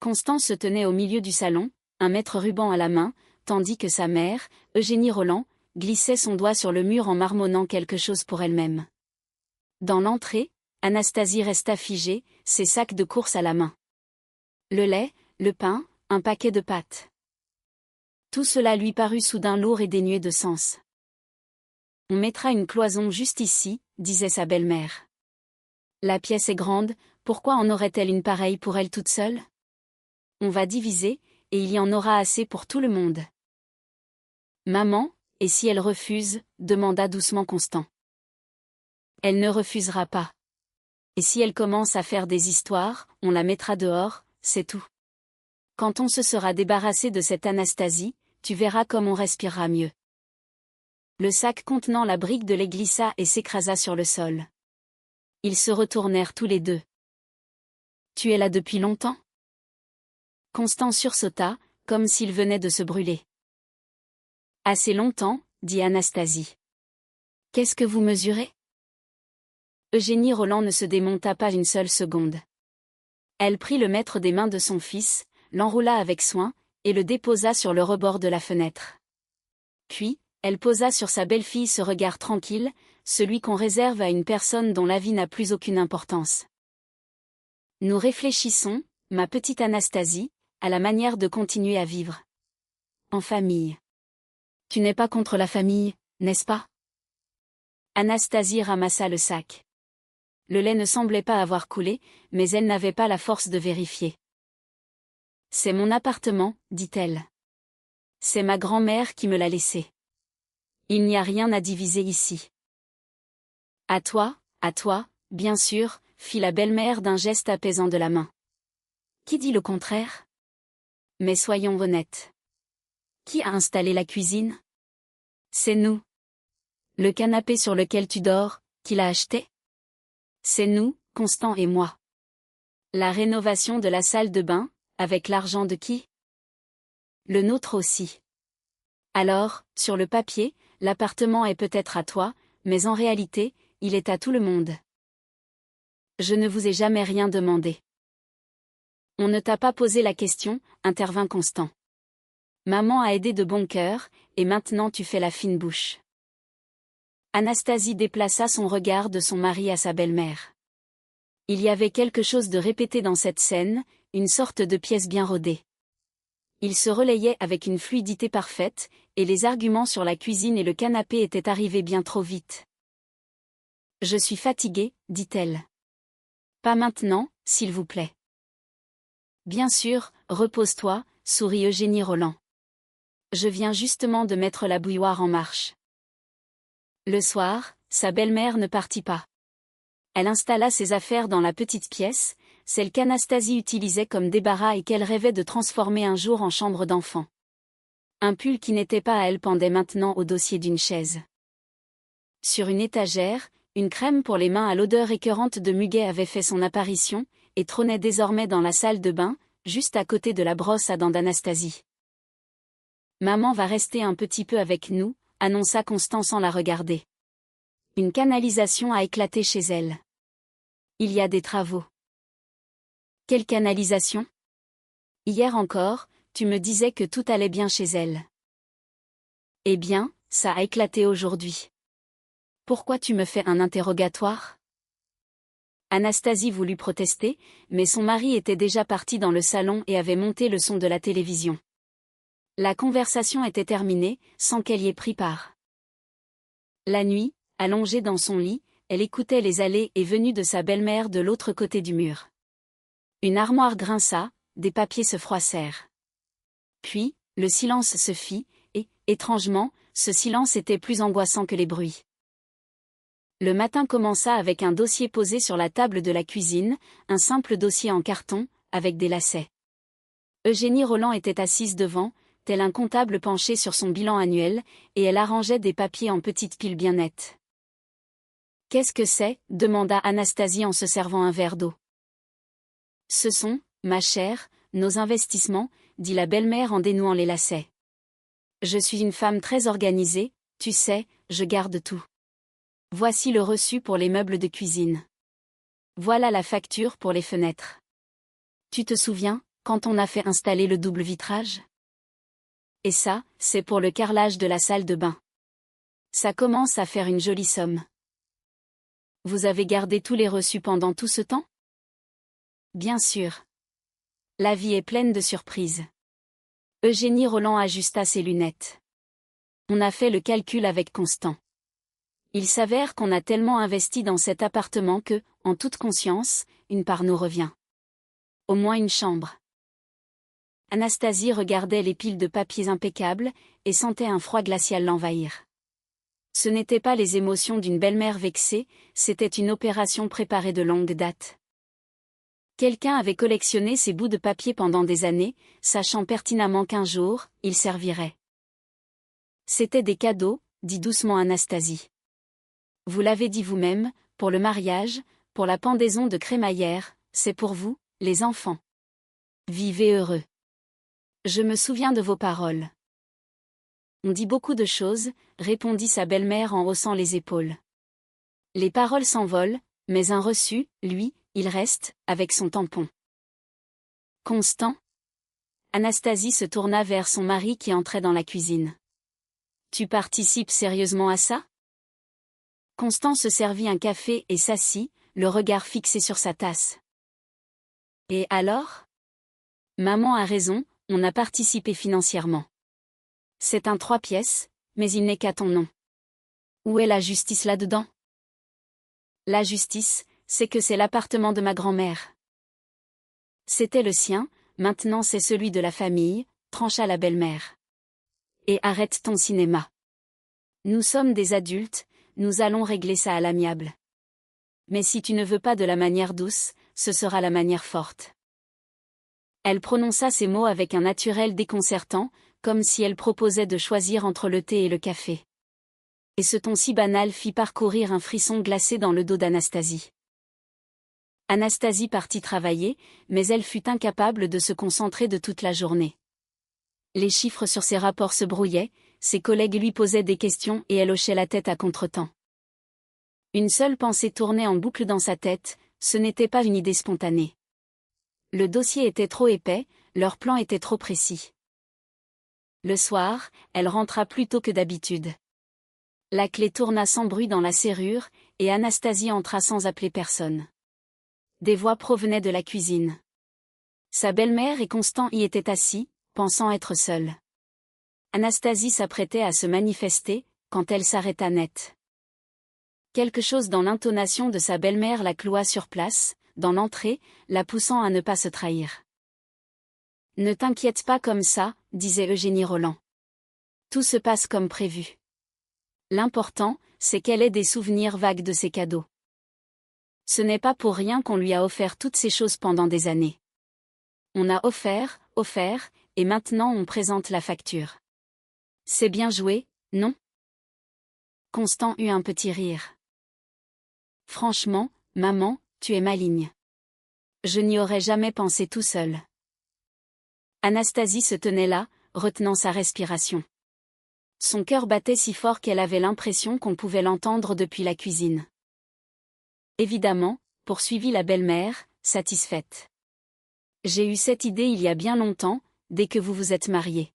Constance se tenait au milieu du salon, un mètre ruban à la main, tandis que sa mère, Eugénie Roland, glissait son doigt sur le mur en marmonnant quelque chose pour elle-même. Dans l'entrée, Anastasie resta figée, ses sacs de course à la main. Le lait, le pain, un paquet de pâtes. Tout cela lui parut soudain lourd et dénué de sens. On mettra une cloison juste ici, disait sa belle-mère. La pièce est grande, pourquoi en aurait-elle une pareille pour elle toute seule? On va diviser, et il y en aura assez pour tout le monde. Maman, et si elle refuse, demanda doucement Constant. Elle ne refusera pas. Et si elle commence à faire des histoires, on la mettra dehors, c'est tout. Quand on se sera débarrassé de cette Anastasie, tu verras comme on respirera mieux. Le sac contenant la brique de lait glissa et s'écrasa sur le sol. Ils se retournèrent tous les deux. Tu es là depuis longtemps? Constant sursauta, comme s'il venait de se brûler. Assez longtemps, dit Anastasie. Qu'est-ce que vous mesurez? Eugénie Roland ne se démonta pas une seule seconde. Elle prit le maître des mains de son fils, l'enroula avec soin, et le déposa sur le rebord de la fenêtre. Puis, elle posa sur sa belle-fille ce regard tranquille, celui qu'on réserve à une personne dont la vie n'a plus aucune importance. Nous réfléchissons, ma petite Anastasie, à la manière de continuer à vivre. En famille. Tu n'es pas contre la famille, n'est-ce pas? Anastasie ramassa le sac. Le lait ne semblait pas avoir coulé, mais elle n'avait pas la force de vérifier. C'est mon appartement, dit-elle. C'est ma grand-mère qui me l'a laissé. Il n'y a rien à diviser ici. À toi, bien sûr, fit la belle-mère d'un geste apaisant de la main. Qui dit le contraire? Mais soyons honnêtes. Qui a installé la cuisine? C'est nous. Le canapé sur lequel tu dors, qui l'a acheté? C'est nous, Constant et moi. La rénovation de la salle de bain, avec l'argent de qui? Le nôtre aussi. Alors, sur le papier, l'appartement est peut-être à toi, mais en réalité, il est à tout le monde. Je ne vous ai jamais rien demandé. On ne t'a pas posé la question, intervint Constant. Maman a aidé de bon cœur, et maintenant tu fais la fine bouche. Anastasie déplaça son regard de son mari à sa belle-mère. Il y avait quelque chose de répété dans cette scène, une sorte de pièce bien rodée. Il se relayait avec une fluidité parfaite, et les arguments sur la cuisine et le canapé étaient arrivés bien trop vite. Je suis fatiguée, dit-elle. Pas maintenant, s'il vous plaît. Bien sûr, repose-toi, sourit Eugénie Roland. Je viens justement de mettre la bouilloire en marche. Le soir, sa belle-mère ne partit pas. Elle installa ses affaires dans la petite pièce, celle qu'Anastasie utilisait comme débarras et qu'elle rêvait de transformer un jour en chambre d'enfant. Un pull qui n'était pas à elle pendait maintenant au dossier d'une chaise. Sur une étagère, une crème pour les mains à l'odeur écœurante de muguet avait fait son apparition, et trônait désormais dans la salle de bain, juste à côté de la brosse à dents d'Anastasie. Maman va rester un petit peu avec nous, annonça Constant sans la regarder. Une canalisation a éclaté chez elle. Il y a des travaux. Quelle canalisation? Hier encore, tu me disais que tout allait bien chez elle. Eh bien, ça a éclaté aujourd'hui. Pourquoi tu me fais un interrogatoire? Anastasie voulut protester, mais son mari était déjà parti dans le salon et avait monté le son de la télévision. La conversation était terminée, sans qu'elle y ait pris part. La nuit, allongée dans son lit, elle écoutait les allées et venues de sa belle-mère de l'autre côté du mur. Une armoire grinça, des papiers se froissèrent. Puis, le silence se fit, et, étrangement, ce silence était plus angoissant que les bruits. Le matin commença avec un dossier posé sur la table de la cuisine, un simple dossier en carton, avec des lacets. Eugénie Roland était assise devant, tel un comptable penché sur son bilan annuel, et elle arrangeait des papiers en petites piles bien nettes. « Qu'est-ce que c'est » demanda Anastasie en se servant un verre d'eau. « Ce sont, ma chère, nos investissements, dit la belle-mère en dénouant les lacets. Je suis une femme très organisée, tu sais, je garde tout. Voici le reçu pour les meubles de cuisine. Voilà la facture pour les fenêtres. Tu te souviens, Quand on a fait installer le double vitrage? Et ça, c'est pour le carrelage de la salle de bain. Ça commence à faire une jolie somme. Vous avez gardé tous les reçus pendant tout ce temps? Bien sûr. La vie est pleine de surprises. Eugénie Rolland ajusta ses lunettes. On a fait le calcul avec Constant. Il s'avère qu'on a tellement investi dans cet appartement que, en toute conscience, une part nous revient. Au moins une chambre. Anastasie regardait les piles de papiers impeccables, et sentait un froid glacial l'envahir. Ce n'étaient pas les émotions d'une belle-mère vexée, c'était une opération préparée de longue date. Quelqu'un avait collectionné ces bouts de papier pendant des années, sachant pertinemment qu'un jour, ils serviraient. C'étaient des cadeaux, dit doucement Anastasie. Vous l'avez dit vous-même, pour le mariage, pour la pendaison de crémaillère, c'est pour vous, les enfants. Vivez heureux. Je me souviens de vos paroles. On dit beaucoup de choses, répondit sa belle-mère en haussant les épaules. Les paroles s'envolent, mais un reçu, lui, il reste, avec son tampon. Constant? Anastasie se tourna vers son mari qui entrait dans la cuisine. Tu participes sérieusement à ça? Constant se servit un café et s'assit, le regard fixé sur sa tasse. Et alors? Maman a raison, on a participé financièrement. C'est un 3 pièces, mais il n'est qu'à ton nom. Où est la justice là-dedans? La justice, c'est que c'est l'appartement de ma grand-mère. C'était le sien, maintenant c'est celui de la famille, trancha la belle-mère. Et arrête ton cinéma. Nous sommes des adultes, nous allons régler ça à l'amiable. Mais si tu ne veux pas de la manière douce, ce sera la manière forte. Elle prononça ces mots avec un naturel déconcertant, comme si elle proposait de choisir entre le thé et le café. Et ce ton si banal fit parcourir un frisson glacé dans le dos d'Anastasie. Anastasie partit travailler, mais elle fut incapable de se concentrer de toute la journée. Les chiffres sur ses rapports se brouillaient, ses collègues lui posaient des questions et elle hochait la tête à contretemps. Une seule pensée tournait en boucle dans sa tête, ce n'était pas une idée spontanée. Le dossier était trop épais, leur plan était trop précis. Le soir, elle rentra plus tôt que d'habitude. La clé tourna sans bruit dans la serrure, et Anastasie entra sans appeler personne. Des voix provenaient de la cuisine. Sa belle-mère et Constant y étaient assis, pensant être seuls. Anastasie s'apprêtait à se manifester, quand elle s'arrêta net. Quelque chose dans l'intonation de sa belle-mère la cloua sur place, dans l'entrée, la poussant à ne pas se trahir. « Ne t'inquiète pas comme ça, disait Eugénie Rolland. Tout se passe comme prévu. L'important, c'est qu'elle ait des souvenirs vagues de ses cadeaux. Ce n'est pas pour rien qu'on lui a offert toutes ces choses pendant des années. On a offert, et maintenant on présente la facture. C'est bien joué, non? Constant eut un petit rire. Franchement, maman, tu es maligne. Je n'y aurais jamais pensé tout seul. Anastasie se tenait là, retenant sa respiration. Son cœur battait si fort qu'elle avait l'impression qu'on pouvait l'entendre depuis la cuisine. Évidemment, poursuivit la belle-mère, satisfaite. J'ai eu cette idée il y a bien longtemps, dès que vous vous êtes mariés.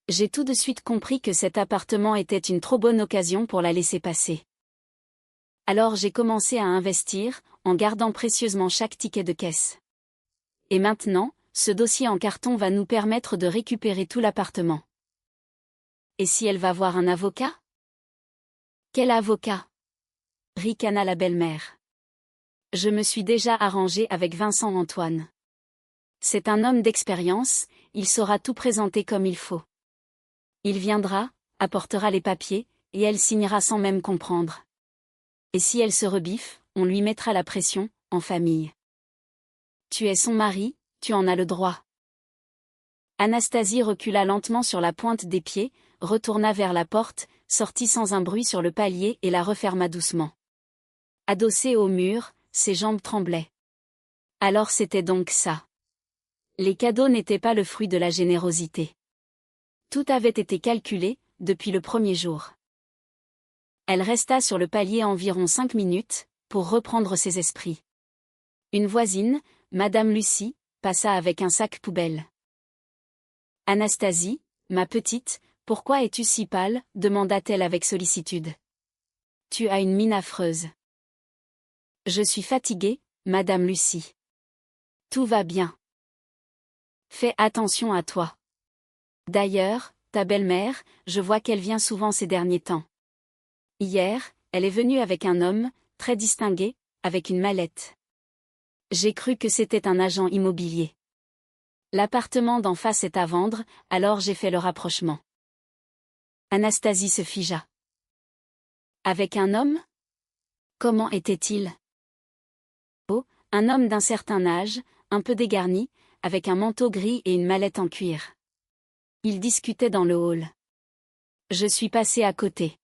J'ai tout de suite compris que cet appartement était une trop bonne occasion pour la laisser passer. Alors j'ai commencé à investir, en gardant précieusement chaque ticket de caisse. Et maintenant, ce dossier en carton va nous permettre de récupérer tout l'appartement. Et si elle va voir un avocat? Quel avocat? Ricana la belle-mère. Je me suis déjà arrangée avec Vincent Antoine. C'est un homme d'expérience, il saura tout présenter comme il faut. Il viendra, apportera les papiers, et elle signera sans même comprendre. Et si elle se rebiffe, on lui mettra la pression, en famille. Tu es son mari, tu en as le droit. Anastasie recula lentement sur la pointe des pieds, retourna vers la porte, sortit sans un bruit sur le palier et la referma doucement. Adossée au mur, ses jambes tremblaient. Alors c'était donc ça. Les cadeaux n'étaient pas le fruit de la générosité. Tout avait été calculé, depuis le premier jour. Elle resta sur le palier environ 5 minutes, pour reprendre ses esprits. Une voisine, Madame Lucie, passa avec un sac poubelle. Anastasie, ma petite, pourquoi es-tu si pâle, demanda-t-elle avec sollicitude. Tu as une mine affreuse. Je suis fatiguée, Madame Lucie. Tout va bien. Fais attention à toi. D'ailleurs, ta belle-mère, je vois qu'elle vient souvent ces derniers temps. Hier, elle est venue avec un homme, très distingué, avec une mallette. J'ai cru que c'était un agent immobilier. L'appartement d'en face est à vendre, alors j'ai fait le rapprochement. Anastasie se figea. Avec un homme? Comment était-il? Oh, un homme d'un certain âge, un peu dégarni, avec un manteau gris et une mallette en cuir. Ils discutaient dans le hall. Je suis passée à côté.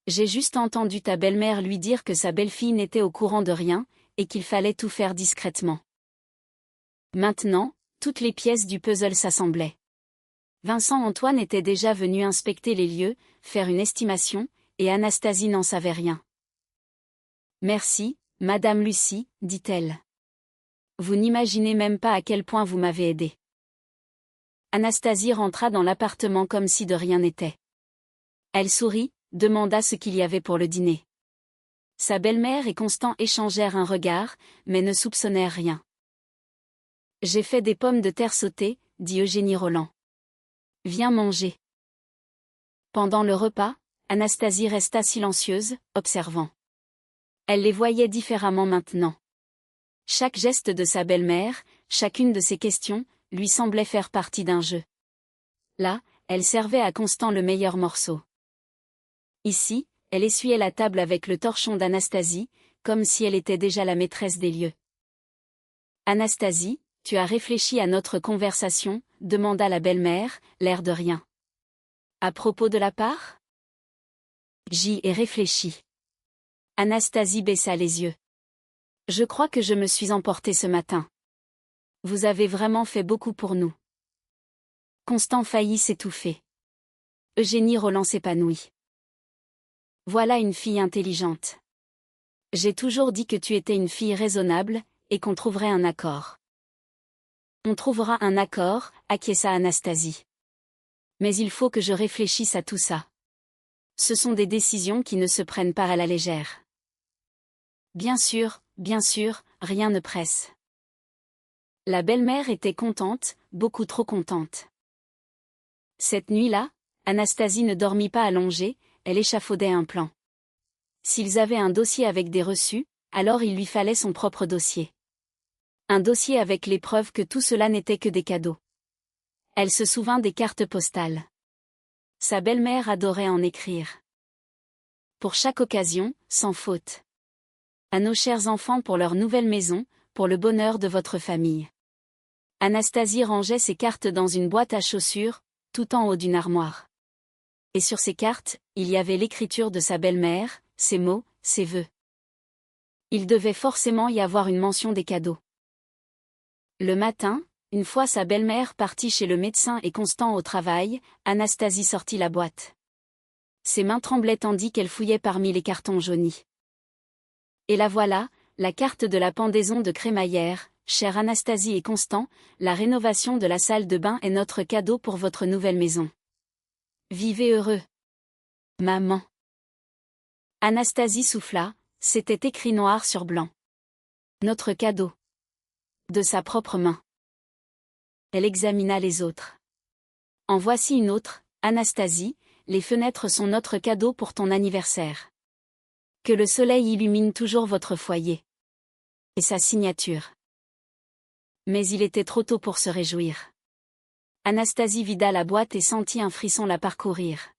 J'ai juste entendu ta belle-mère lui dire que sa belle-fille n'était au courant de rien, et qu'il fallait tout faire discrètement. Maintenant, toutes les pièces du puzzle s'assemblaient. Vincent Antoine était déjà venu inspecter les lieux, faire une estimation, et Anastasie n'en savait rien. Merci, Madame Lucie, dit-elle. Vous n'imaginez même pas à quel point vous m'avez aidé. Anastasie rentra dans l'appartement comme si de rien n'était. Elle sourit, demanda ce qu'il y avait pour le dîner. Sa belle-mère et Constant échangèrent un regard, mais ne soupçonnèrent rien. J'ai fait des pommes de terre sautées, dit Eugénie Rolland. Viens manger. Pendant le repas, Anastasie resta silencieuse, observant. Elle les voyait différemment maintenant. Chaque geste de sa belle-mère, chacune de ses questions, lui semblait faire partie d'un jeu. Là, elle servait à Constant le meilleur morceau. Ici, elle essuyait la table avec le torchon d'Anastasie, comme si elle était déjà la maîtresse des lieux. Anastasie, tu as réfléchi à notre conversation, demanda la belle-mère, l'air de rien. À propos de la part? J'y ai réfléchi. Anastasie baissa les yeux. Je crois que je me suis emportée ce matin. Vous avez vraiment fait beaucoup pour nous. Constant faillit s'étouffer. Eugénie Rolland s'épanouit. Voilà une fille intelligente. J'ai toujours dit que tu étais une fille raisonnable, et qu'on trouverait un accord. On trouvera un accord, acquiesça Anastasie. Mais il faut que je réfléchisse à tout ça. Ce sont des décisions qui ne se prennent pas à la légère. Bien sûr, rien ne presse. La belle-mère était contente, beaucoup trop contente. Cette nuit-là, Anastasie ne dormit pas allongée, elle échafaudait un plan. S'ils avaient un dossier avec des reçus, alors il lui fallait son propre dossier. Un dossier avec les preuves que tout cela n'était que des cadeaux. Elle se souvint des cartes postales. Sa belle-mère adorait en écrire. Pour chaque occasion, sans faute. À nos chers enfants pour leur nouvelle maison, pour le bonheur de votre famille. Anastasie rangeait ses cartes dans une boîte à chaussures, tout en haut d'une armoire. Et sur ces cartes, il y avait l'écriture de sa belle-mère, ses mots, ses vœux. Il devait forcément y avoir une mention des cadeaux. Le matin, une fois sa belle-mère partie chez le médecin et Constant au travail, Anastasie sortit la boîte. Ses mains tremblaient tandis qu'elle fouillait parmi les cartons jaunis. Et la voilà, la carte de la pendaison de crémaillère. Chère Anastasie et Constant, la rénovation de la salle de bain est notre cadeau pour votre nouvelle maison. Vivez heureux. Maman. Anastasie souffla, c'était écrit noir sur blanc. Notre cadeau. De sa propre main. Elle examina les autres. En voici une autre, Anastasie, les fenêtres sont notre cadeau pour ton anniversaire. Que le soleil illumine toujours votre foyer. Et sa signature. Mais il était trop tôt pour se réjouir. Anastasie vida la boîte et sentit un frisson la parcourir.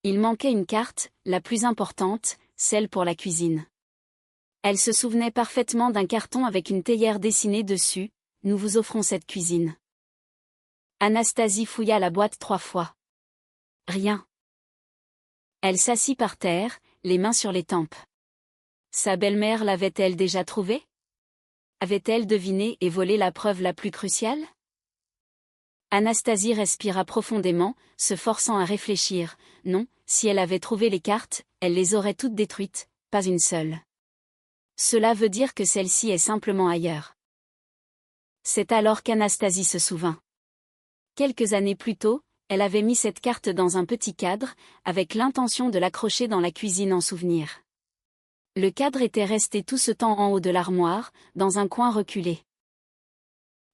Il manquait une carte, la plus importante, celle pour la cuisine. Elle se souvenait parfaitement d'un carton avec une théière dessinée dessus, « Nous vous offrons cette cuisine ». Anastasie fouilla la boîte 3 fois. Rien. Elle s'assit par terre, les mains sur les tempes. Sa belle-mère l'avait-elle déjà trouvée? Avait-elle deviné et volé la preuve la plus cruciale? Anastasie respira profondément, se forçant à réfléchir. Non, si elle avait trouvé les cartes, elle les aurait toutes détruites, pas une seule. Cela veut dire que celle-ci est simplement ailleurs. C'est alors qu'Anastasie se souvint. Quelques années plus tôt, elle avait mis cette carte dans un petit cadre, avec l'intention de l'accrocher dans la cuisine en souvenir. Le cadre était resté tout ce temps en haut de l'armoire, dans un coin reculé.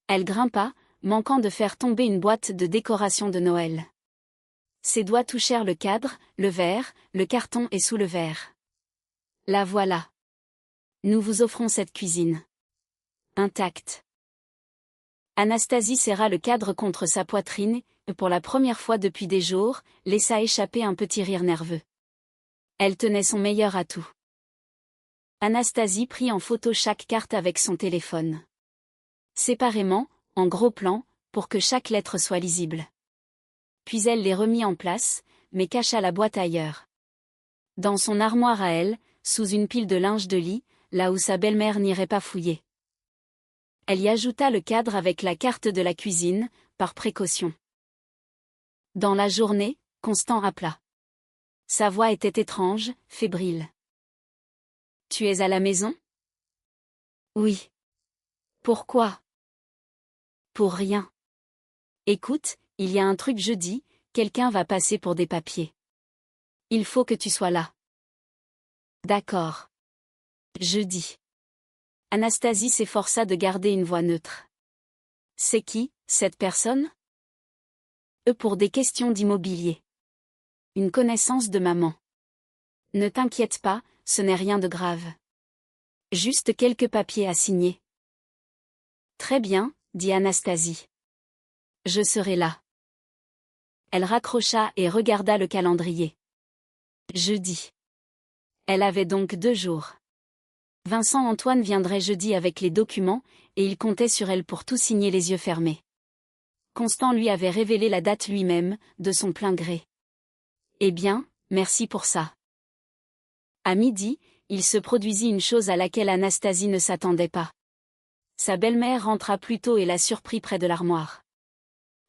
Elle grimpa, manquant de faire tomber une boîte de décoration de Noël. Ses doigts touchèrent le cadre, le verre, le carton et sous le verre. La voilà. Nous vous offrons cette cuisine. Intacte. Anastasie serra le cadre contre sa poitrine, et pour la première fois depuis des jours, laissa échapper un petit rire nerveux. Elle tenait son meilleur atout. Anastasie prit en photo chaque carte avec son téléphone. Séparément, en gros plan, pour que chaque lettre soit lisible. Puis elle les remit en place, mais cacha la boîte ailleurs. Dans son armoire à elle, sous une pile de linge de lit, là où sa belle-mère n'irait pas fouiller. Elle y ajouta le cadre avec la carte de la cuisine, par précaution. Dans la journée, Constant appela. Sa voix était étrange, fébrile. « Tu es à la maison ? » ? « Oui. » »« Pourquoi ? » ?»« Pour rien. » »« Écoute, il y a un truc jeudi, quelqu'un va passer pour des papiers. Il faut que tu sois là. » »« D'accord. Jeudi. » Anastasie s'efforça de garder une voix neutre. « C'est qui, cette personne ? » ?»« Pour des questions d'immobilier. Une connaissance de maman. » »« Ne t'inquiète pas, ce n'est rien de grave. Juste quelques papiers à signer. » »« Très bien, » dit Anastasie. « Je serai là. » Elle raccrocha et regarda le calendrier. Jeudi. Elle avait donc 2 jours. Vincent Antoine viendrait jeudi avec les documents, et il comptait sur elle pour tout signer les yeux fermés. Constant lui avait révélé la date lui-même, de son plein gré. Eh bien, merci pour ça. À midi, il se produisit une chose à laquelle Anastasie ne s'attendait pas. Sa belle-mère rentra plus tôt et la surprit près de l'armoire.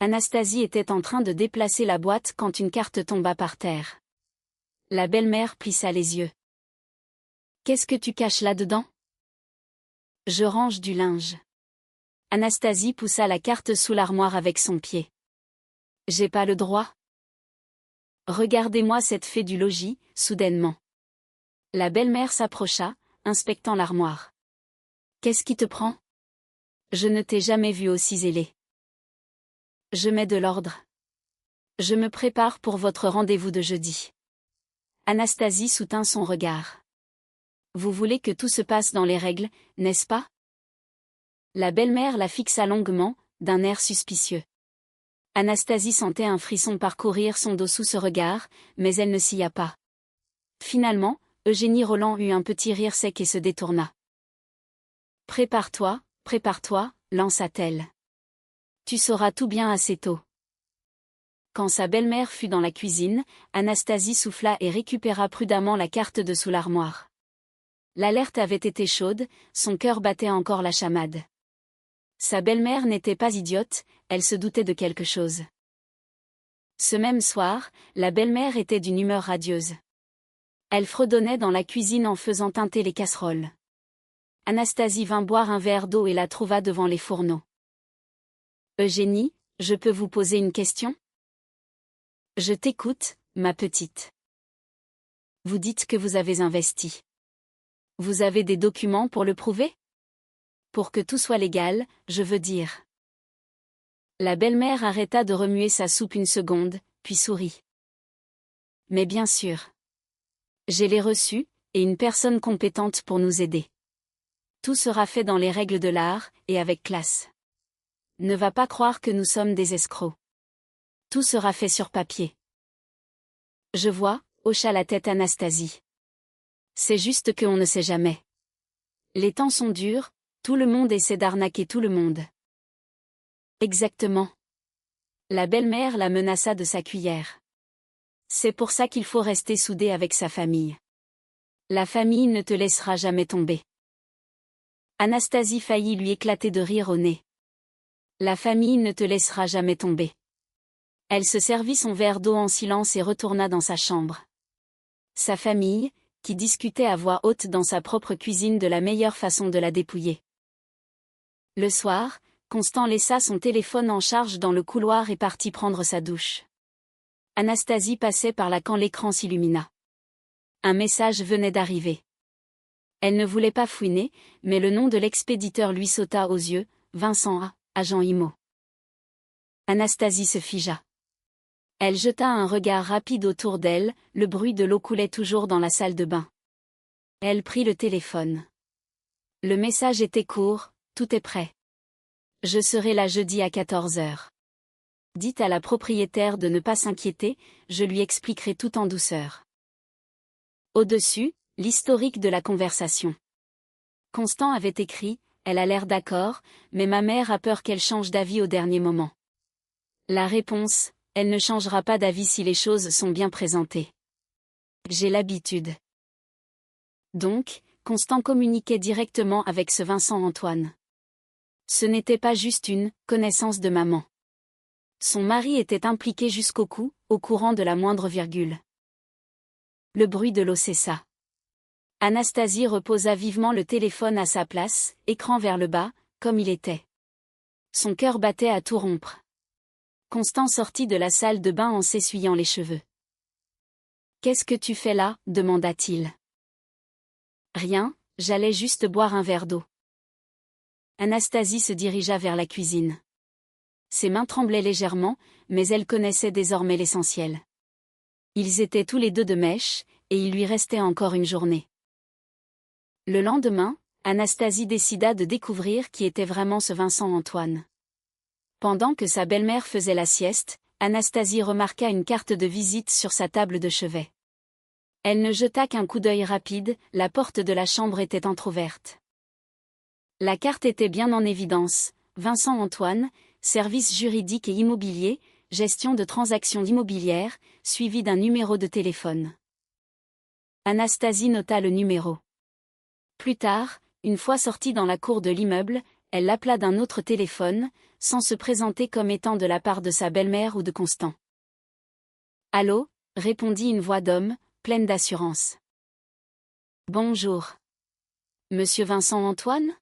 Anastasie était en train de déplacer la boîte quand une carte tomba par terre. La belle-mère plissa les yeux. « Qu'est-ce que tu caches là-dedans ? » ?»« Je range du linge. » Anastasie poussa la carte sous l'armoire avec son pied. « J'ai pas le droit ? » Regardez-moi cette fée du logis, soudainement. La belle-mère s'approcha, inspectant l'armoire. « Qu'est-ce qui te prend ? Je ne t'ai jamais vue aussi zélée. » « Je mets de l'ordre. Je me prépare pour votre rendez-vous de jeudi. » Anastasie soutint son regard. « Vous voulez que tout se passe dans les règles, n'est-ce pas ? » La belle-mère la fixa longuement, d'un air suspicieux. Anastasie sentait un frisson parcourir son dos sous ce regard, mais elle ne s'y pas. Finalement, Eugénie Roland eut un petit rire sec et se détourna. « Prépare-toi, lança-t-elle. Tu sauras tout bien assez tôt. » Quand sa belle-mère fut dans la cuisine, Anastasie souffla et récupéra prudemment la carte de sous l'armoire. L'alerte avait été chaude, son cœur battait encore la chamade. Sa belle-mère n'était pas idiote, elle se doutait de quelque chose. Ce même soir, la belle-mère était d'une humeur radieuse. Elle fredonnait dans la cuisine en faisant teinter les casseroles. Anastasie vint boire un verre d'eau et la trouva devant les fourneaux. « Eugénie, je peux vous poser une question ? » ?»« Je t'écoute, ma petite. » »« Vous dites que vous avez investi. Vous avez des documents pour le prouver ? Pour que tout soit légal, je veux dire. » La belle-mère arrêta de remuer sa soupe une seconde, puis sourit. « Mais bien sûr. J'ai les reçus, et une personne compétente pour nous aider. Tout sera fait dans les règles de l'art, et avec classe. Ne va pas croire que nous sommes des escrocs. Tout sera fait sur papier. » « Je vois, » hocha la tête Anastasie. « C'est juste qu'on ne sait jamais. Les temps sont durs, tout le monde essaie d'arnaquer tout le monde. » « Exactement. » La belle-mère la menaça de sa cuillère. « C'est pour ça qu'il faut rester soudé avec sa famille. La famille ne te laissera jamais tomber. » Anastasie faillit lui éclater de rire au nez. La famille ne te laissera jamais tomber. Elle se servit son verre d'eau en silence et retourna dans sa chambre. Sa famille, qui discutait à voix haute dans sa propre cuisine de la meilleure façon de la dépouiller. Le soir, Constant laissa son téléphone en charge dans le couloir et partit prendre sa douche. Anastasie passait par là quand l'écran s'illumina. Un message venait d'arriver. Elle ne voulait pas fouiner, mais le nom de l'expéditeur lui sauta aux yeux, Vincent A., agent IMO. Anastasie se figea. Elle jeta un regard rapide autour d'elle, le bruit de l'eau coulait toujours dans la salle de bain. Elle prit le téléphone. Le message était court, tout est prêt. Je serai là jeudi à 14h. Dites à la propriétaire de ne pas s'inquiéter, je lui expliquerai tout en douceur. Au-dessus, l'historique de la conversation. Constant avait écrit, elle a l'air d'accord, mais ma mère a peur qu'elle change d'avis au dernier moment. La réponse, elle ne changera pas d'avis si les choses sont bien présentées. J'ai l'habitude. Donc, Constant communiquait directement avec ce Vincent Antoine. Ce n'était pas juste une connaissance de maman. Son mari était impliqué jusqu'au cou, au courant de la moindre virgule. Le bruit de l'eau cessa. Anastasie reposa vivement le téléphone à sa place, écran vers le bas, comme il était. Son cœur battait à tout rompre. Constant sortit de la salle de bain en s'essuyant les cheveux. « Qu'est-ce que tu fais là ?» demanda-t-il. « Rien, j'allais juste boire un verre d'eau. » Anastasie se dirigea vers la cuisine. Ses mains tremblaient légèrement, mais elle connaissait désormais l'essentiel. Ils étaient tous les deux de mèche, et il lui restait encore une journée. Le lendemain, Anastasie décida de découvrir qui était vraiment ce Vincent Antoine. Pendant que sa belle-mère faisait la sieste, Anastasie remarqua une carte de visite sur sa table de chevet. Elle ne jeta qu'un coup d'œil rapide, la porte de la chambre était entr'ouverte. La carte était bien en évidence, Vincent Antoine, service juridique et immobilier, gestion de transactions immobilières, suivi d'un numéro de téléphone. Anastasie nota le numéro. Plus tard, une fois sortie dans la cour de l'immeuble, elle l'appela d'un autre téléphone, sans se présenter comme étant de la part de sa belle-mère ou de Constant. « Allô ?» répondit une voix d'homme, pleine d'assurance. « Bonjour. Monsieur Vincent Antoine ?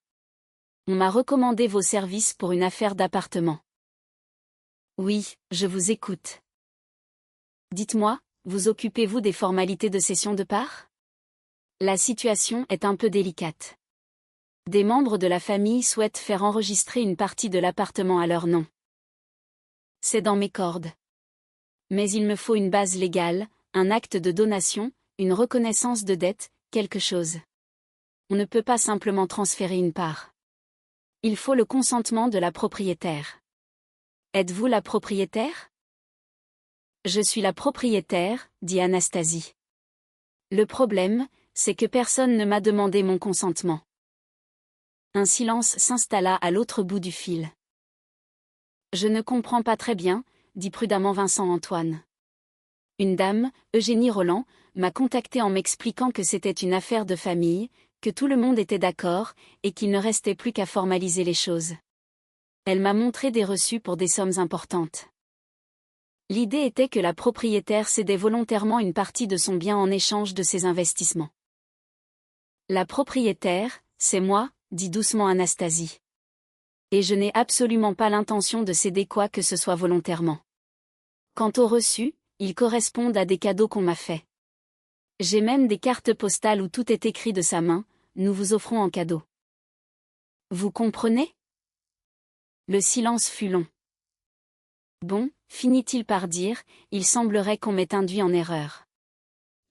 On m'a recommandé vos services pour une affaire d'appartement. » « Oui, je vous écoute. » « Dites-moi, vous occupez-vous des formalités de cession de part ? La situation est un peu délicate. Des membres de la famille souhaitent faire enregistrer une partie de l'appartement à leur nom. C'est dans mes cordes. Mais il me faut une base légale, un acte de donation, une reconnaissance de dette, quelque chose. On ne peut pas simplement transférer une part. Il faut le consentement de la propriétaire. Êtes-vous la propriétaire ? Je suis la propriétaire, dit Anastasie. Le problème, c'est que personne ne m'a demandé mon consentement. Un silence s'installa à l'autre bout du fil. Je ne comprends pas très bien, dit prudemment Vincent Antoine. Une dame, Eugénie Roland, m'a contacté en m'expliquant que c'était une affaire de famille, que tout le monde était d'accord, et qu'il ne restait plus qu'à formaliser les choses. Elle m'a montré des reçus pour des sommes importantes. L'idée était que la propriétaire cédait volontairement une partie de son bien en échange de ses investissements. La propriétaire, c'est moi, dit doucement Anastasie. Et je n'ai absolument pas l'intention de céder quoi que ce soit volontairement. Quant aux reçus, ils correspondent à des cadeaux qu'on m'a faits. J'ai même des cartes postales où tout est écrit de sa main, nous vous offrons en cadeau. Vous comprenez ? Le silence fut long. Bon, finit-il par dire, il semblerait qu'on m'ait induit en erreur.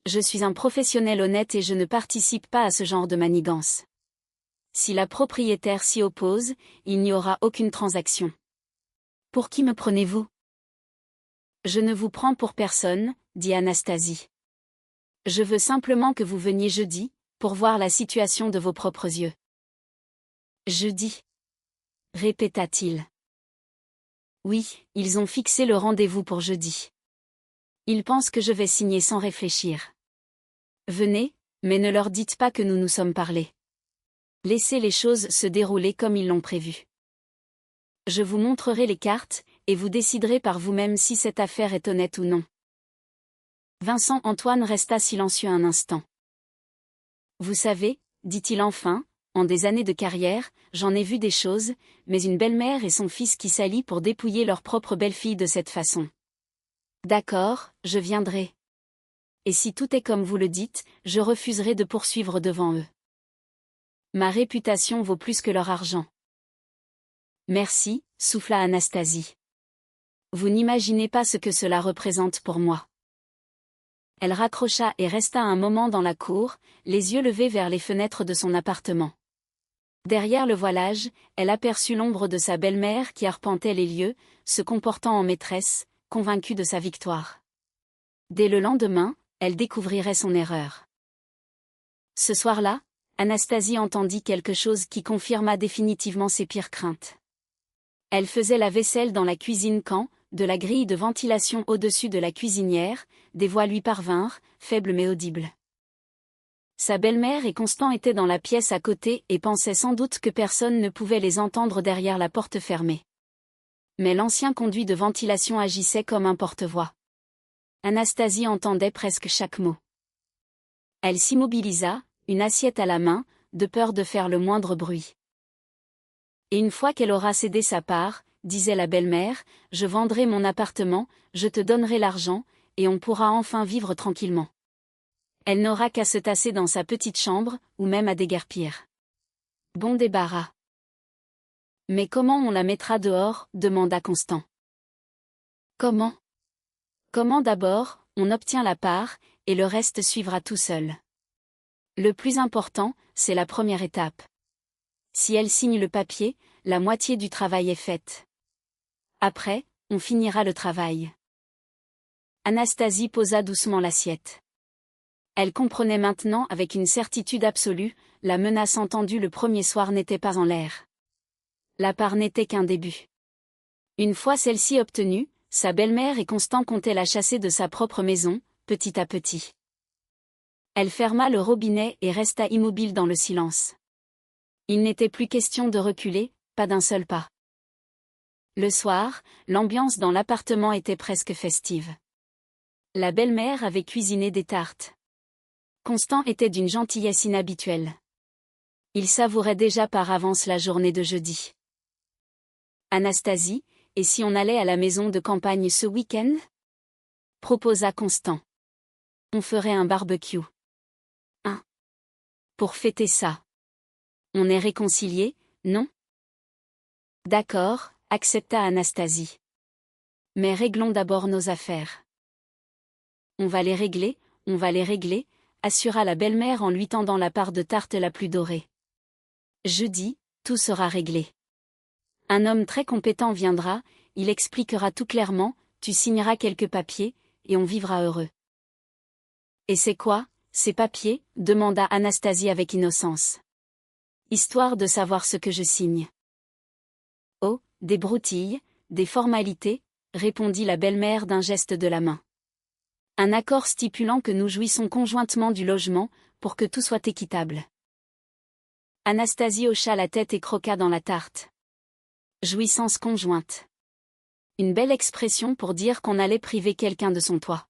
Je suis un professionnel honnête et je ne participe pas à ce genre de manigance. Si la propriétaire s'y oppose, il n'y aura aucune transaction. Pour qui me prenez-vous ? Je ne vous prends pour personne, dit Anastasie. Je veux simplement que vous veniez jeudi, pour voir la situation de vos propres yeux. Jeudi ? Répéta-t-il. Oui, ils ont fixé le rendez-vous pour jeudi. Ils pensent que je vais signer sans réfléchir. Venez, mais ne leur dites pas que nous nous sommes parlé. Laissez les choses se dérouler comme ils l'ont prévu. Je vous montrerai les cartes, et vous déciderez par vous-même si cette affaire est honnête ou non. Vincent Antoine resta silencieux un instant. Vous savez, dit-il enfin, en des années de carrière, j'en ai vu des choses, mais une belle-mère et son fils qui s'allient pour dépouiller leur propre belle-fille de cette façon. D'accord, je viendrai. Et si tout est comme vous le dites, je refuserai de poursuivre devant eux. Ma réputation vaut plus que leur argent. Merci, souffla Anastasie. Vous n'imaginez pas ce que cela représente pour moi. Elle raccrocha et resta un moment dans la cour, les yeux levés vers les fenêtres de son appartement. Derrière le voilage, elle aperçut l'ombre de sa belle-mère qui arpentait les lieux, se comportant en maîtresse, convaincue de sa victoire. Dès le lendemain, elle découvrirait son erreur. Ce soir-là, Anastasie entendit quelque chose qui confirma définitivement ses pires craintes. Elle faisait la vaisselle dans la cuisine quand, de la grille de ventilation au-dessus de la cuisinière, des voix lui parvinrent, faibles mais audibles. Sa belle-mère et Constant étaient dans la pièce à côté et pensaient sans doute que personne ne pouvait les entendre derrière la porte fermée. Mais l'ancien conduit de ventilation agissait comme un porte-voix. Anastasie entendait presque chaque mot. Elle s'immobilisa, une assiette à la main, de peur de faire le moindre bruit. Et une fois qu'elle aura cédé sa part, disait la belle-mère, je vendrai mon appartement, je te donnerai l'argent, et on pourra enfin vivre tranquillement. Elle n'aura qu'à se tasser dans sa petite chambre, ou même à déguerpir. Bon débarras. Mais comment on la mettra dehors, demanda Constant. Comment? Comment d'abord, on obtient la part, et le reste suivra tout seul. Le plus important, c'est la première étape. Si elle signe le papier, la moitié du travail est faite. Après, on finira le travail. Anastasie posa doucement l'assiette. Elle comprenait maintenant avec une certitude absolue, la menace entendue le premier soir n'était pas en l'air. La part n'était qu'un début. Une fois celle-ci obtenue, sa belle-mère et Constant comptaient la chasser de sa propre maison, petit à petit. Elle ferma le robinet et resta immobile dans le silence. Il n'était plus question de reculer, pas d'un seul pas. Le soir, l'ambiance dans l'appartement était presque festive. La belle-mère avait cuisiné des tartes. Constant était d'une gentillesse inhabituelle. Il savourait déjà par avance la journée de jeudi. Anastasie, et si on allait à la maison de campagne ce week-end? Proposa Constant. On ferait un barbecue. Pour fêter ça. On est réconciliés, non? D'accord, accepta Anastasie. Mais réglons d'abord nos affaires. On va les régler, assura la belle-mère en lui tendant la part de tarte la plus dorée. Jeudi, tout sera réglé. Un homme très compétent viendra, il expliquera tout clairement, tu signeras quelques papiers, et on vivra heureux. Et c'est quoi, ces papiers? Demanda Anastasie avec innocence. Histoire de savoir ce que je signe. Oh, des broutilles, des formalités, répondit la belle-mère d'un geste de la main. Un accord stipulant que nous jouissons conjointement du logement, pour que tout soit équitable. Anastasie hocha la tête et croqua dans la tarte. Jouissance conjointe. Une belle expression pour dire qu'on allait priver quelqu'un de son toit.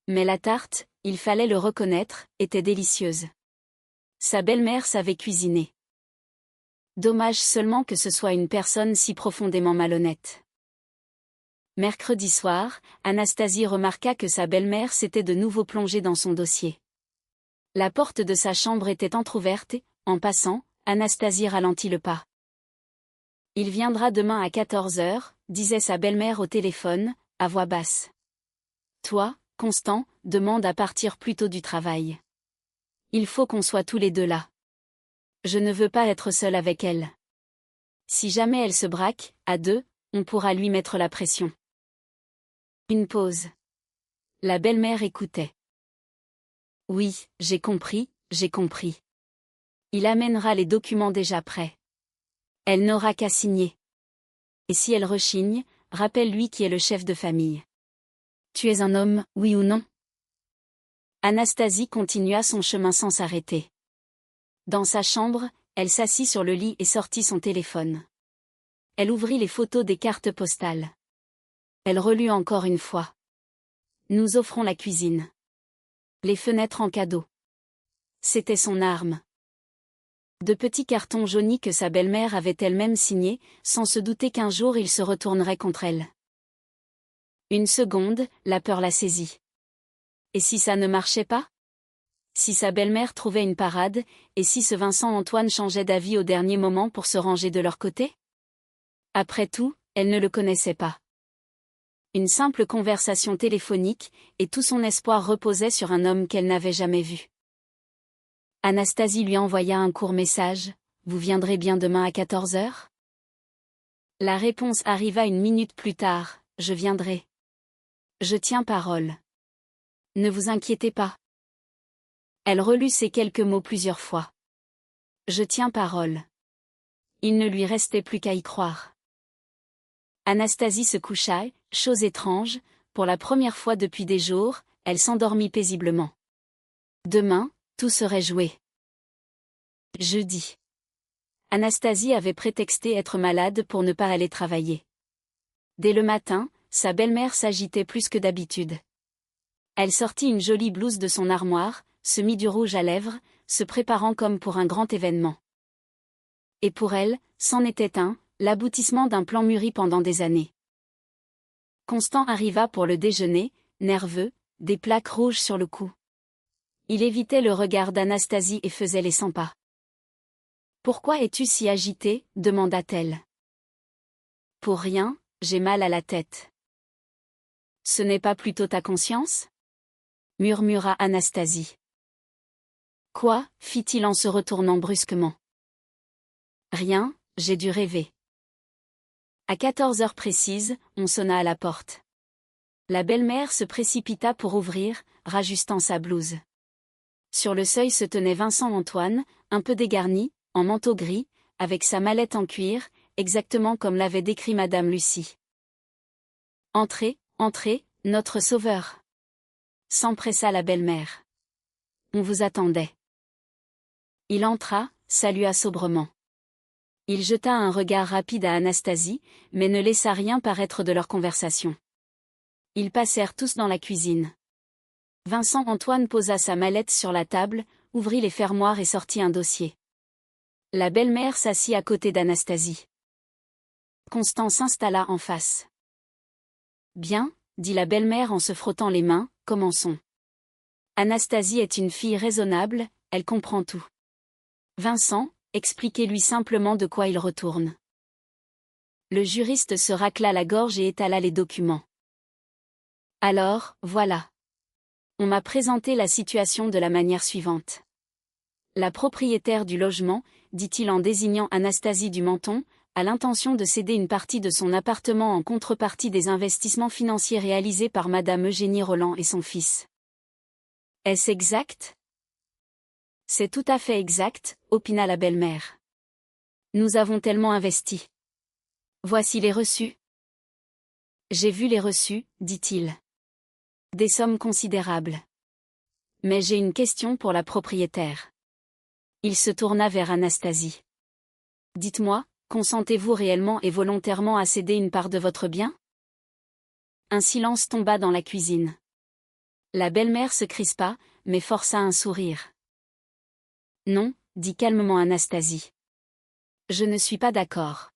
Mais la tarte, il fallait le reconnaître, était délicieuse. Sa belle-mère savait cuisiner. Dommage seulement que ce soit une personne si profondément malhonnête. Mercredi soir, Anastasie remarqua que sa belle-mère s'était de nouveau plongée dans son dossier. La porte de sa chambre était entr'ouverte et, en passant, Anastasie ralentit le pas. Il viendra demain à 14 heures, disait sa belle-mère au téléphone, à voix basse. Toi, Constant, demande à partir plus tôt du travail. Il faut qu'on soit tous les deux là. Je ne veux pas être seule avec elle. Si jamais elle se braque, à deux, on pourra lui mettre la pression. Une pause. La belle-mère écoutait. Oui, j'ai compris. Il amènera les documents déjà prêts. Elle n'aura qu'à signer. Et si elle rechigne, rappelle-lui qui est le chef de famille. Tu es un homme, oui ou non? Anastasie continua son chemin sans s'arrêter. Dans sa chambre, elle s'assit sur le lit et sortit son téléphone. Elle ouvrit les photos des cartes postales. Elle relut encore une fois. Nous offrons la cuisine. Les fenêtres en cadeau. C'était son arme. De petits cartons jaunis que sa belle-mère avait elle-même signés, sans se douter qu'un jour il se retournerait contre elle. Une seconde, la peur la saisit. Et si ça ne marchait pas? Si sa belle-mère trouvait une parade, et si ce Vincent-Antoine changeait d'avis au dernier moment pour se ranger de leur côté? Après tout, elle ne le connaissait pas. Une simple conversation téléphonique, et tout son espoir reposait sur un homme qu'elle n'avait jamais vu. Anastasie lui envoya un court message: « Vous viendrez bien demain à 14 heures ?» La réponse arriva une minute plus tard: « Je viendrai. Je tiens parole. Ne vous inquiétez pas. » Elle relut ces quelques mots plusieurs fois. Je tiens parole. Il ne lui restait plus qu'à y croire. Anastasie se coucha et, chose étrange, pour la première fois depuis des jours, elle s'endormit paisiblement. Demain, tout serait joué. Jeudi. Anastasie avait prétexté être malade pour ne pas aller travailler. Dès le matin, sa belle-mère s'agitait plus que d'habitude. Elle sortit une jolie blouse de son armoire, se mit du rouge à lèvres, se préparant comme pour un grand événement. Et pour elle, c'en était un, l'aboutissement d'un plan mûri pendant des années. Constant arriva pour le déjeuner, nerveux, des plaques rouges sur le cou. Il évitait le regard d'Anastasie et faisait les 100 pas. « Pourquoi es-tu si agitée ?» demanda-t-elle. « Pour rien, j'ai mal à la tête. »« Ce n'est pas plutôt ta conscience ?» murmura Anastasie. « Quoi ?» fit-il en se retournant brusquement. « Rien, j'ai dû rêver. » À 14 heures précises, on sonna à la porte. La belle-mère se précipita pour ouvrir, rajustant sa blouse. Sur le seuil se tenait Vincent-Antoine, un peu dégarni, en manteau gris, avec sa mallette en cuir, exactement comme l'avait décrit Madame Lucie. « Entrez, entrez, notre sauveur !» s'empressa la belle-mère. « On vous attendait. » Il entra, salua sobrement. Il jeta un regard rapide à Anastasie, mais ne laissa rien paraître de leur conversation. Ils passèrent tous dans la cuisine. Vincent-Antoine posa sa mallette sur la table, ouvrit les fermoirs et sortit un dossier. La belle-mère s'assit à côté d'Anastasie. Constant s'installa en face. « Bien, » dit la belle-mère en se frottant les mains, « commençons. Anastasie est une fille raisonnable, elle comprend tout. Vincent, expliquez-lui simplement de quoi il retourne. » Le juriste se racla la gorge et étala les documents. « Alors, voilà. On m'a présenté la situation de la manière suivante. La propriétaire du logement, dit-il en désignant Anastasie du Menton, a l'intention de céder une partie de son appartement en contrepartie des investissements financiers réalisés par Madame Eugénie Roland et son fils. Est-ce exact ? C'est tout à fait exact, opina la belle-mère. Nous avons tellement investi. Voici les reçus. J'ai vu les reçus, dit-il. Des sommes considérables. Mais j'ai une question pour la propriétaire. Il se tourna vers Anastasie. Dites-moi, consentez-vous réellement et volontairement à céder une part de votre bien ? Un silence tomba dans la cuisine. La belle-mère se crispa, mais força un sourire. Non, dit calmement Anastasie. Je ne suis pas d'accord.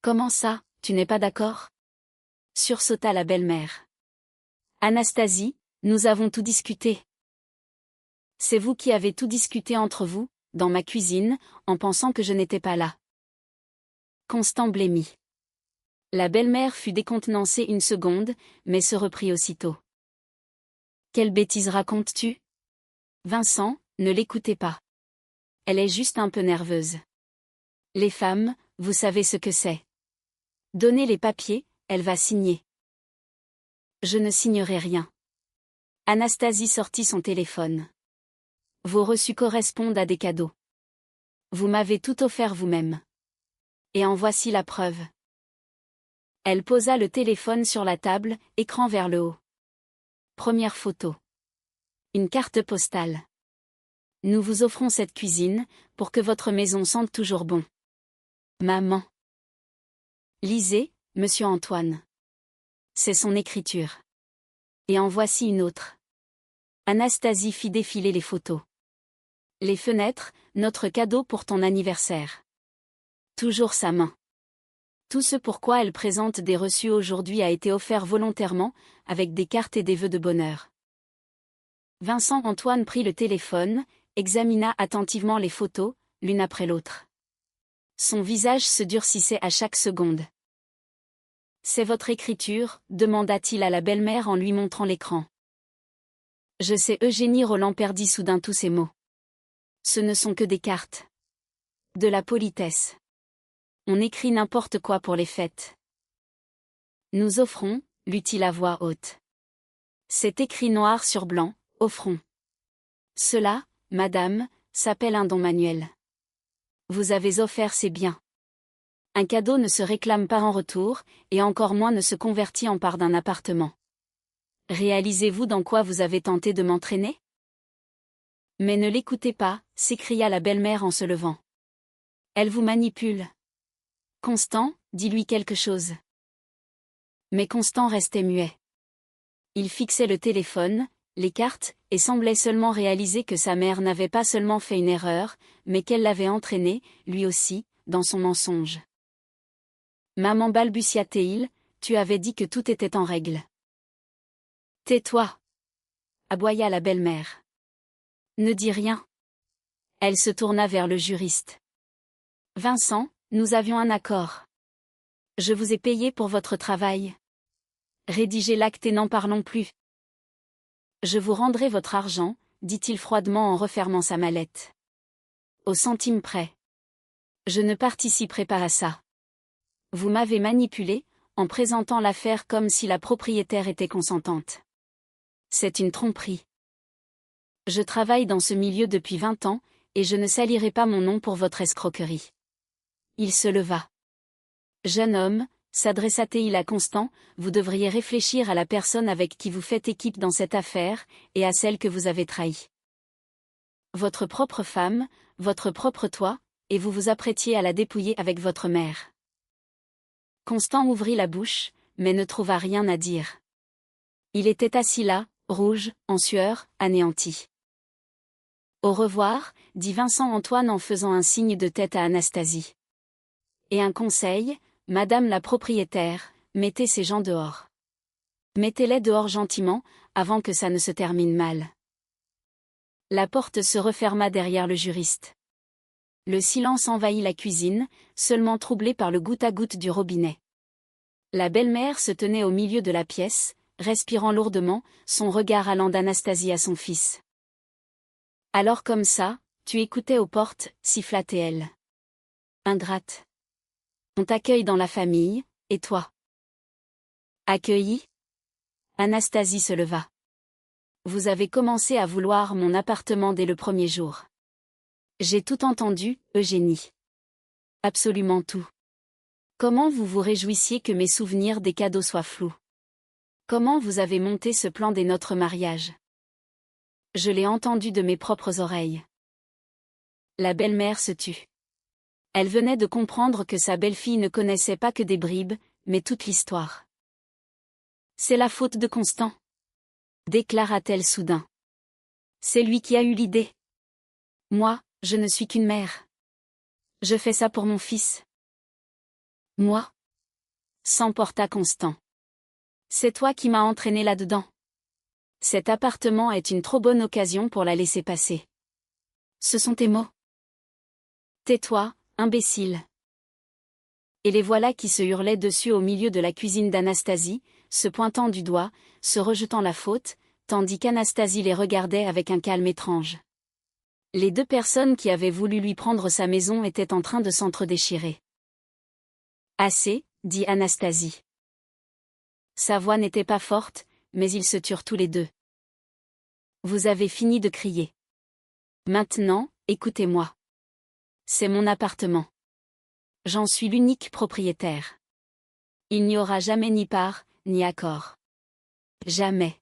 Comment ça, tu n'es pas d'accord ? Sursauta la belle-mère. Anastasie, nous avons tout discuté. C'est vous qui avez tout discuté entre vous, dans ma cuisine, en pensant que je n'étais pas là. Constant blêmit. La belle-mère fut décontenancée une seconde, mais se reprit aussitôt. Quelle bêtise racontes-tu ? Vincent, ne l'écoutez pas. Elle est juste un peu nerveuse. Les femmes, vous savez ce que c'est. Donnez les papiers, elle va signer. Je ne signerai rien. Anastasie sortit son téléphone. Vos reçus correspondent à des cadeaux. Vous m'avez tout offert vous-même. Et en voici la preuve. Elle posa le téléphone sur la table, écran vers le haut. Première photo. Une carte postale. Nous vous offrons cette cuisine, pour que votre maison sente toujours bon. Maman. Lisez, Monsieur Antoine. C'est son écriture. Et en voici une autre. Anastasie fit défiler les photos. Les fenêtres, notre cadeau pour ton anniversaire. Toujours sa main. Tout ce pourquoi elle présente des reçus aujourd'hui a été offert volontairement, avec des cartes et des vœux de bonheur. Vincent Antoine prit le téléphone, examina attentivement les photos, l'une après l'autre. Son visage se durcissait à chaque seconde. « C'est votre écriture ?» demanda-t-il à la belle-mère en lui montrant l'écran. « Je sais. » Eugénie Roland perdit soudain tous ses mots. « Ce ne sont que des cartes. De la politesse. On écrit n'importe quoi pour les fêtes. »« Nous offrons » lut-il à voix haute. C'est écrit noir sur blanc, « offrons ». Cela, madame, s'appelle un don manuel. Vous avez offert, c'est bien. Un cadeau ne se réclame pas en retour, et encore moins ne se convertit en part d'un appartement. Réalisez-vous dans quoi vous avez tenté de m'entraîner? Mais ne l'écoutez pas, s'écria la belle-mère en se levant. Elle vous manipule. Constant, dis-lui quelque chose. Mais Constant restait muet. Il fixait le téléphone, les cartes, et semblait seulement réaliser que sa mère n'avait pas seulement fait une erreur, mais qu'elle l'avait entraîné, lui aussi, dans son mensonge. Maman, balbutia-t-il, tu avais dit que tout était en règle. Tais-toi, aboya la belle-mère. Ne dis rien. Elle se tourna vers le juriste. Vincent, nous avions un accord. Je vous ai payé pour votre travail. Rédigez l'acte et n'en parlons plus. Je vous rendrai votre argent, dit-il froidement en refermant sa mallette. Au centime près. Je ne participerai pas à ça. Vous m'avez manipulé, en présentant l'affaire comme si la propriétaire était consentante. C'est une tromperie. Je travaille dans ce milieu depuis 20 ans, et je ne salirai pas mon nom pour votre escroquerie. Il se leva. Jeune homme, s'adressa-t-il à Constant, vous devriez réfléchir à la personne avec qui vous faites équipe dans cette affaire, et à celle que vous avez trahie. Votre propre femme, votre propre toit, et vous vous apprêtiez à la dépouiller avec votre mère. Constant ouvrit la bouche, mais ne trouva rien à dire. Il était assis là, rouge, en sueur, anéanti. Au revoir, dit Vincent Antoine en faisant un signe de tête à Anastasie. Et un conseil, madame la propriétaire, mettez ces gens dehors. Mettez-les dehors gentiment, avant que ça ne se termine mal. La porte se referma derrière le juriste. Le silence envahit la cuisine, seulement troublé par le goutte-à-goutte du robinet. La belle-mère se tenait au milieu de la pièce, respirant lourdement, son regard allant d'Anastasie à son fils. Alors comme ça, tu écoutais aux portes, siffla-t-elle. Ingrate. On t'accueille dans la famille, et toi? Accueillie? Anastasie se leva. Vous avez commencé à vouloir mon appartement dès le premier jour. J'ai tout entendu, Eugénie. Absolument tout. Comment vous vous réjouissiez que mes souvenirs des cadeaux soient flous? Comment vous avez monté ce plan dès notre mariage? Je l'ai entendu de mes propres oreilles. La belle-mère se tut. Elle venait de comprendre que sa belle-fille ne connaissait pas que des bribes, mais toute l'histoire. C'est la faute de Constant, déclara-t-elle soudain. C'est lui qui a eu l'idée. Moi, je ne suis qu'une mère. Je fais ça pour mon fils. Moi? S'emporta Constant. C'est toi qui m'as entraîné là-dedans. Cet appartement est une trop bonne occasion pour la laisser passer. Ce sont tes mots. Tais-toi, imbécile. Et les voilà qui se hurlaient dessus au milieu de la cuisine d'Anastasie, se pointant du doigt, se rejetant la faute, tandis qu'Anastasie les regardait avec un calme étrange. Les deux personnes qui avaient voulu lui prendre sa maison étaient en train de s'entre-déchirer. Assez, dit Anastasie. Sa voix n'était pas forte, mais ils se turent tous les deux. Vous avez fini de crier. Maintenant, écoutez-moi. C'est mon appartement. J'en suis l'unique propriétaire. Il n'y aura jamais ni part, ni accord. Jamais.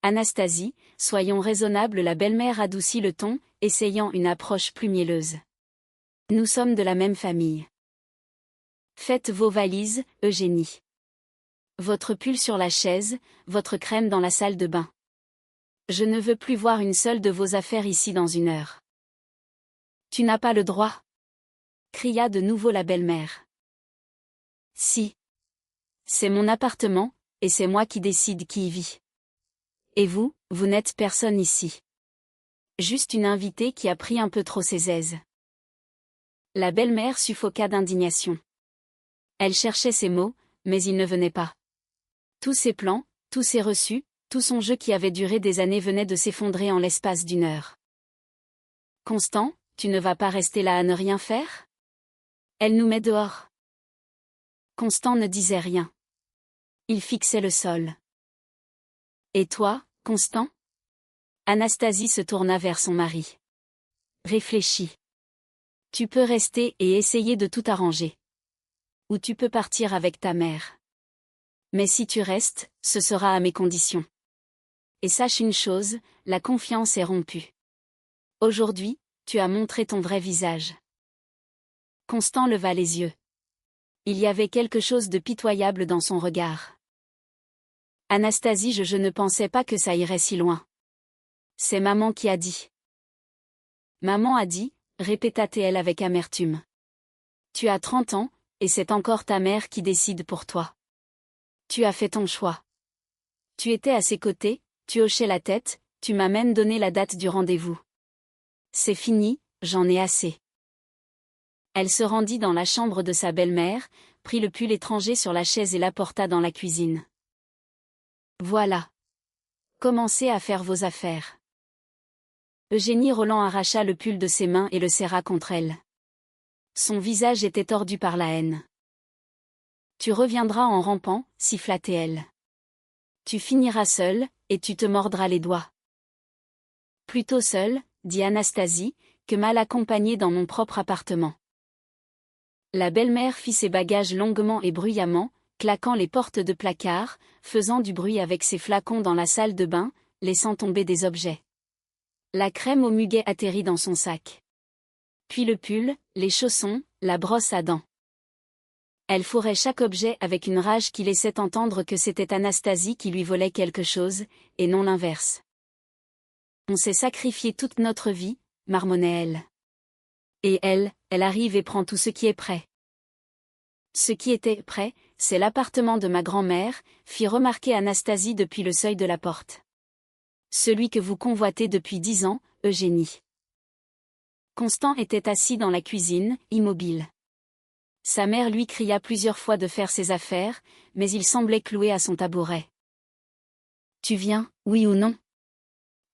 Anastasie, soyons raisonnables, la belle-mère adoucit le ton, essayant une approche plus mielleuse. Nous sommes de la même famille. Faites vos valises, Eugénie. Votre pull sur la chaise, votre crème dans la salle de bain. Je ne veux plus voir une seule de vos affaires ici dans une heure. Tu n'as pas le droit, cria de nouveau la belle-mère. Si. C'est mon appartement, et c'est moi qui décide qui y vit. Et vous, vous n'êtes personne ici. Juste une invitée qui a pris un peu trop ses aises. La belle-mère suffoqua d'indignation. Elle cherchait ses mots, mais ils ne venaient pas. Tous ses plans, tous ses reçus, tout son jeu qui avait duré des années venait de s'effondrer en l'espace d'une heure. Constant, tu ne vas pas rester là à ne rien faire? Elle nous met dehors. Constant ne disait rien. Il fixait le sol. Et toi, Constant? Anastasie se tourna vers son mari. Réfléchis. Tu peux rester et essayer de tout arranger. Ou tu peux partir avec ta mère. Mais si tu restes, ce sera à mes conditions. Et sache une chose, la confiance est rompue. Aujourd'hui, tu as montré ton vrai visage. Constant leva les yeux. Il y avait quelque chose de pitoyable dans son regard. Anastasie, je ne pensais pas que ça irait si loin. C'est maman qui a dit. Maman a dit, répéta-t-elle avec amertume. Tu as 30 ans, et c'est encore ta mère qui décide pour toi. Tu as fait ton choix. Tu étais à ses côtés, tu hochais la tête, tu m'as même donné la date du rendez-vous. C'est fini, j'en ai assez. Elle se rendit dans la chambre de sa belle-mère, prit le pull étranger sur la chaise et l'apporta dans la cuisine. Voilà. Commencez à faire vos affaires. Eugénie Roland arracha le pull de ses mains et le serra contre elle. Son visage était tordu par la haine. Tu reviendras en rampant, siffla-t-elle. Tu finiras seule, et tu te mordras les doigts. Plutôt seule, dit Anastasie, que mal accompagnée dans mon propre appartement. La belle-mère fit ses bagages longuement et bruyamment, claquant les portes de placard, faisant du bruit avec ses flacons dans la salle de bain, laissant tomber des objets. La crème au muguet atterrit dans son sac. Puis le pull, les chaussons, la brosse à dents. Elle fourrait chaque objet avec une rage qui laissait entendre que c'était Anastasie qui lui volait quelque chose, et non l'inverse. On s'est sacrifié toute notre vie, marmonnait-elle. Et elle arrive et prend tout ce qui est prêt. Ce qui était prêt, c'est l'appartement de ma grand-mère, fit remarquer Anastasie depuis le seuil de la porte. Celui que vous convoitez depuis 10 ans, Eugénie. Constant était assis dans la cuisine, immobile. Sa mère lui cria plusieurs fois de faire ses affaires, mais il semblait cloué à son tabouret. Tu viens, oui ou non?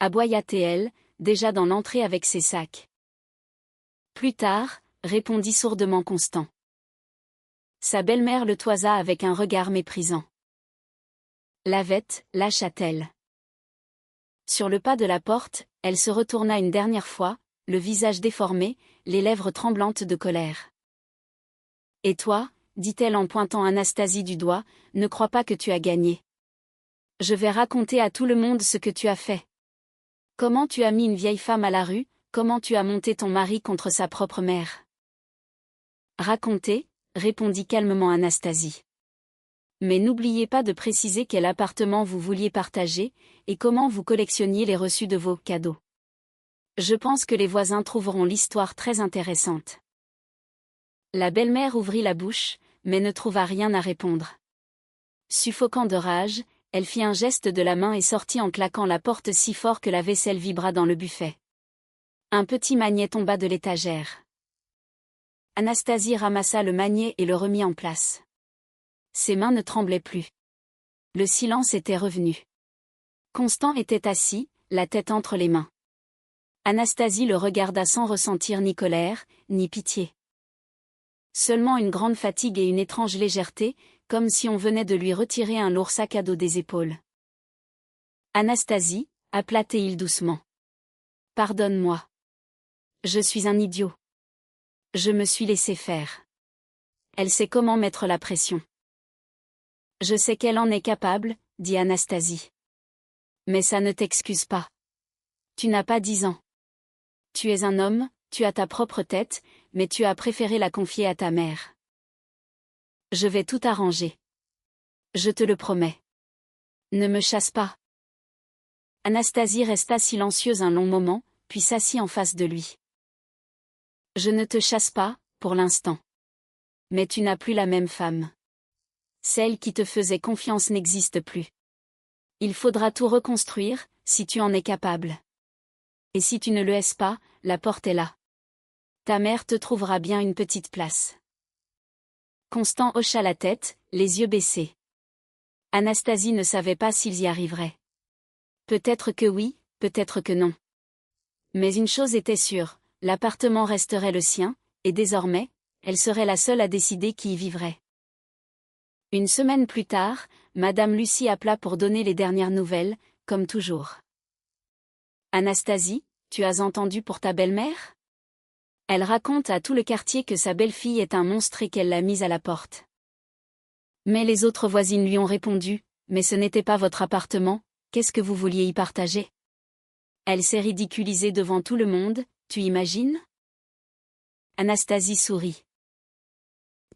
Aboya-t-elle, déjà dans l'entrée avec ses sacs. Plus tard, répondit sourdement Constant. Sa belle-mère le toisa avec un regard méprisant. Lavette, lâcha-t-elle. Sur le pas de la porte, elle se retourna une dernière fois, le visage déformé, les lèvres tremblantes de colère. Et toi, dit-elle en pointant Anastasie du doigt, ne crois pas que tu as gagné. Je vais raconter à tout le monde ce que tu as fait. Comment tu as mis une vieille femme à la rue, comment tu as monté ton mari contre sa propre mère. Raconter, répondit calmement Anastasie. Mais n'oubliez pas de préciser quel appartement vous vouliez partager, et comment vous collectionniez les reçus de vos cadeaux. Je pense que les voisins trouveront l'histoire très intéressante. La belle-mère ouvrit la bouche, mais ne trouva rien à répondre. Suffoquant de rage, elle fit un geste de la main et sortit en claquant la porte si fort que la vaisselle vibra dans le buffet. Un petit magnet tomba de l'étagère. Anastasie ramassa le magnet et le remit en place. Ses mains ne tremblaient plus. Le silence était revenu. Constant était assis, la tête entre les mains. Anastasie le regarda sans ressentir ni colère, ni pitié. Seulement une grande fatigue et une étrange légèreté, comme si on venait de lui retirer un lourd sac à dos des épaules. Anastasie, appela-t-il doucement. Pardonne-moi. Je suis un idiot. Je me suis laissé faire. Elle sait comment mettre la pression. Je sais qu'elle en est capable, dit Anastasie. Mais ça ne t'excuse pas. Tu n'as pas 10 ans. Tu es un homme, tu as ta propre tête, mais tu as préféré la confier à ta mère. Je vais tout arranger. Je te le promets. Ne me chasse pas. Anastasie resta silencieuse un long moment, puis s'assit en face de lui. Je ne te chasse pas, pour l'instant. Mais tu n'as plus la même femme. Celle qui te faisait confiance n'existe plus. Il faudra tout reconstruire, si tu en es capable. Et si tu ne le es pas, la porte est là. Ta mère te trouvera bien une petite place. Constant hocha la tête, les yeux baissés. Anastasie ne savait pas s'ils y arriveraient. Peut-être que oui, peut-être que non. Mais une chose était sûre, l'appartement resterait le sien, et désormais, elle serait la seule à décider qui y vivrait. Une semaine plus tard, Madame Lucie appela pour donner les dernières nouvelles, comme toujours. Anastasie, tu as entendu pour ta belle-mère ? Elle raconte à tout le quartier que sa belle-fille est un monstre et qu'elle l'a mise à la porte. Mais les autres voisines lui ont répondu, mais ce n'était pas votre appartement, qu'est-ce que vous vouliez y partager ? Elle s'est ridiculisée devant tout le monde, tu imagines ? Anastasie sourit.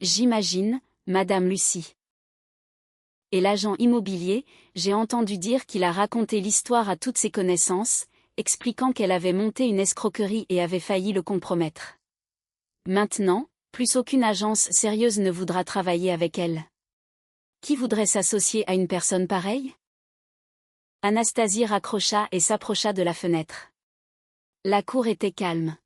J'imagine, Madame Lucie. Et l'agent immobilier, j'ai entendu dire qu'il a raconté l'histoire à toutes ses connaissances, expliquant qu'elle avait monté une escroquerie et avait failli le compromettre. Maintenant, plus aucune agence sérieuse ne voudra travailler avec elle. Qui voudrait s'associer à une personne pareille ? Anastasie raccrocha et s'approcha de la fenêtre. La cour était calme.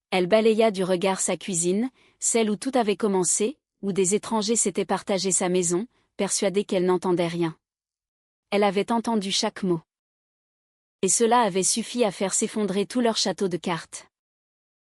Elle balaya du regard sa cuisine, celle où tout avait commencé, où des étrangers s'étaient partagé sa maison, persuadée qu'elle n'entendait rien. Elle avait entendu chaque mot. Et cela avait suffi à faire s'effondrer tout leur château de cartes.